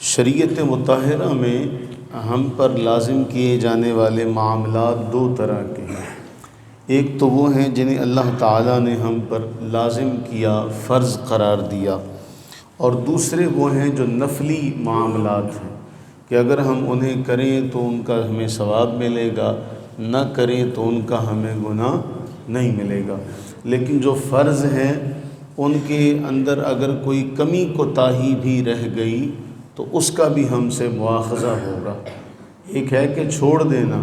شریعت مطہرہ میں ہم پر لازم کیے جانے والے معاملات دو طرح کے ہیں۔ ایک تو وہ ہیں جنہیں اللہ تعالیٰ نے ہم پر لازم کیا، فرض قرار دیا، اور دوسرے وہ ہیں جو نفلی معاملات ہیں کہ اگر ہم انہیں کریں تو ان کا ہمیں ثواب ملے گا، نہ کریں تو ان کا ہمیں گناہ نہیں ملے گا۔ لیکن جو فرض ہیں ان کے اندر اگر کوئی کمی کوتاہی بھی رہ گئی تو اس کا بھی ہم سے مواخذہ ہوگا۔ ایک ہے کہ چھوڑ دینا،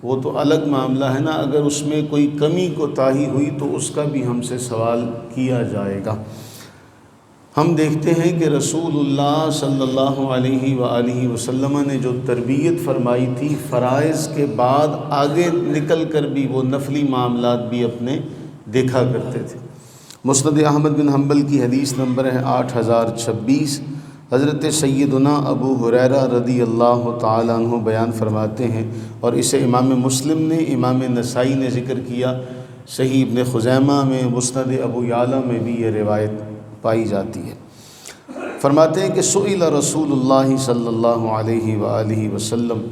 وہ تو الگ معاملہ ہے نا، اگر اس میں کوئی کمی کوتاہی ہوئی تو اس کا بھی ہم سے سوال کیا جائے گا۔ ہم دیکھتے ہیں کہ رسول اللہ صلی اللہ علیہ وآلہ وسلم نے جو تربیت فرمائی تھی، فرائض کے بعد آگے نکل کر بھی وہ نفلی معاملات بھی اپنے دیکھا کرتے تھے۔ مسند احمد بن حنبل کی حدیث نمبر ہے 8026۔ حضرت سیدنا ابو ہریرہ رضی اللہ تعالیٰ عنہ بیان فرماتے ہیں، اور اسے امام مسلم نے، امام نسائی نے ذکر کیا، صحیح ابن خزیمہ میں، مسند ابو یعلا میں بھی یہ روایت پائی جاتی ہے۔ فرماتے ہیں کہ سئل رسول اللہ صلی اللہ علیہ وآلہ وسلم،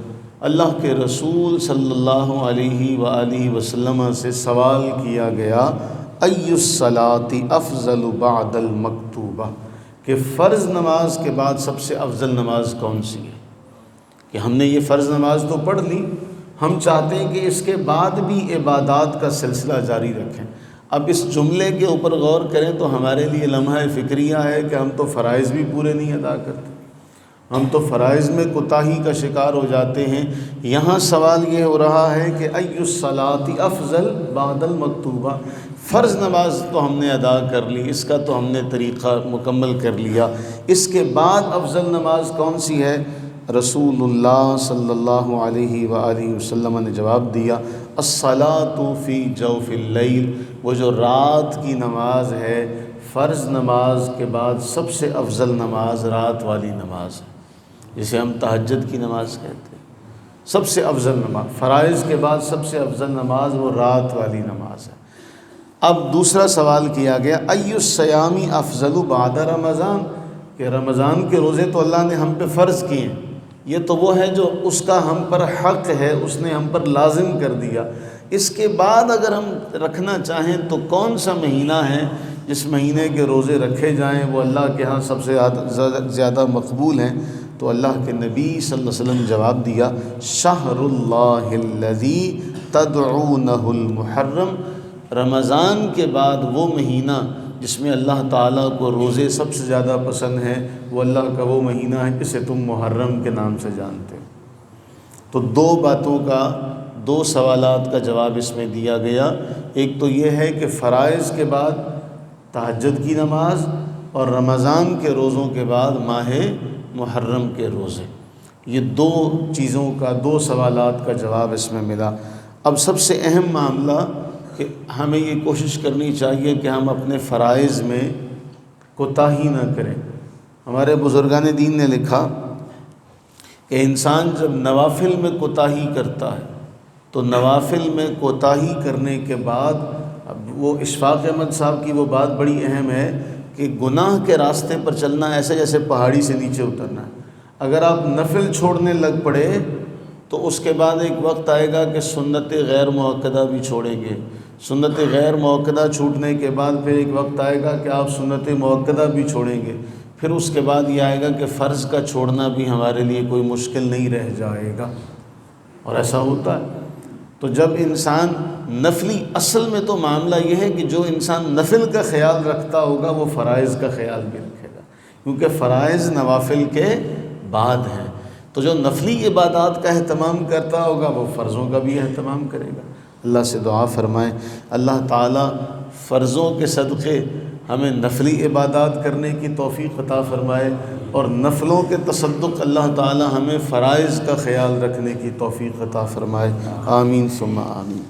اللہ کے رسول صلی اللہ علیہ وآلہ وسلم سے سوال کیا گیا، ای الصلاۃ افضل بعد المکتوبہ، کہ فرض نماز کے بعد سب سے افضل نماز کون سی ہے؟ کہ ہم نے یہ فرض نماز تو پڑھ لی، ہم چاہتے ہیں کہ اس کے بعد بھی عبادات کا سلسلہ جاری رکھیں۔ اب اس جملے کے اوپر غور کریں تو ہمارے لیے لمحہ فکریہ ہے کہ ہم تو فرائض بھی پورے نہیں ادا کرتے، ہم تو فرائض میں کوتاہی کا شکار ہو جاتے ہیں۔ یہاں سوال یہ ہو رہا ہے کہ ای الصلاۃ افضل بعد المکتوبہ، فرض نماز تو ہم نے ادا کر لی، اس کا تو ہم نے طریقہ مکمل کر لیا، اس کے بعد افضل نماز کون سی ہے؟ رسول اللہ صلی اللہ علیہ وآلہ وسلم نے جواب دیا، الصلاۃ فی جوف اللیل، وہ جو رات کی نماز ہے، فرض نماز کے بعد سب سے افضل نماز رات والی نماز ہے، جسے ہم تہجد کی نماز کہتے ہیں۔ سب سے افضل نماز، فرائض کے بعد سب سے افضل نماز وہ رات والی نماز ہے۔ اب دوسرا سوال کیا گیا، ای الصیام افضل بعد رمضان، کہ رمضان کے روزے تو اللہ نے ہم پہ فرض کیے ہیں، یہ تو وہ ہے جو اس کا ہم پر حق ہے، اس نے ہم پر لازم کر دیا، اس کے بعد اگر ہم رکھنا چاہیں تو کون سا مہینہ ہے جس مہینے کے روزے رکھے جائیں وہ اللہ کے ہاں سب سے زیادہ مقبول ہیں؟ تو اللہ کے نبی صلی اللہ علیہ وسلم نے جواب دیا، شہر اللہ الذی تدعونہ المحرم، رمضان کے بعد وہ مہینہ جس میں اللہ تعالیٰ کو روزے سب سے زیادہ پسند ہیں، وہ اللہ کا وہ مہینہ ہے جسے تم محرم کے نام سے جانتے ہو۔ تو دو باتوں کا، دو سوالات کا جواب اس میں دیا گیا۔ ایک تو یہ ہے کہ فرائض کے بعد تہجد کی نماز، اور رمضان کے روزوں کے بعد ماہ محرم کے روزے، یہ دو چیزوں کا، دو سوالات کا جواب اس میں ملا۔ اب سب سے اہم معاملہ کہ ہمیں یہ کوشش کرنی چاہیے کہ ہم اپنے فرائض میں کوتاہی نہ کریں۔ ہمارے بزرگان دین نے لکھا کہ انسان جب نوافل میں کوتاہی کرتا ہے تو نوافل میں کوتاہی کرنے کے بعد، اب وہ اشفاق احمد صاحب کی وہ بات بڑی اہم ہے کہ گناہ کے راستے پر چلنا ایسے جیسے پہاڑی سے نیچے اترنا ہے۔ اگر آپ نفل چھوڑنے لگ پڑے تو اس کے بعد ایک وقت آئے گا کہ سنت غیر مؤکدہ بھی چھوڑیں گے، سنت غیر مؤکدہ چھوٹنے کے بعد پھر ایک وقت آئے گا کہ آپ سنت مؤکدہ بھی چھوڑیں گے، پھر اس کے بعد یہ آئے گا کہ فرض کا چھوڑنا بھی ہمارے لیے کوئی مشکل نہیں رہ جائے گا، اور ایسا ہوتا ہے۔ تو جب انسان نفلی، اصل میں تو معاملہ یہ ہے کہ جو انسان نفل کا خیال رکھتا ہوگا وہ فرائض کا خیال بھی رکھے گا، کیونکہ فرائض نوافل کے بعد ہیں۔ تو جو نفلی عبادات کا اہتمام کرتا ہوگا وہ فرضوں کا بھی اہتمام کرے گا۔ اللہ سے دعا فرمائیں اللہ تعالیٰ فرضوں کے صدقے ہمیں نفلی عبادات کرنے کی توفیق عطا فرمائے، اور نفلوں کے تصدق اللہ تعالیٰ ہمیں فرائض کا خیال رکھنے کی توفیق عطا فرمائے۔ آمین ثم آمین۔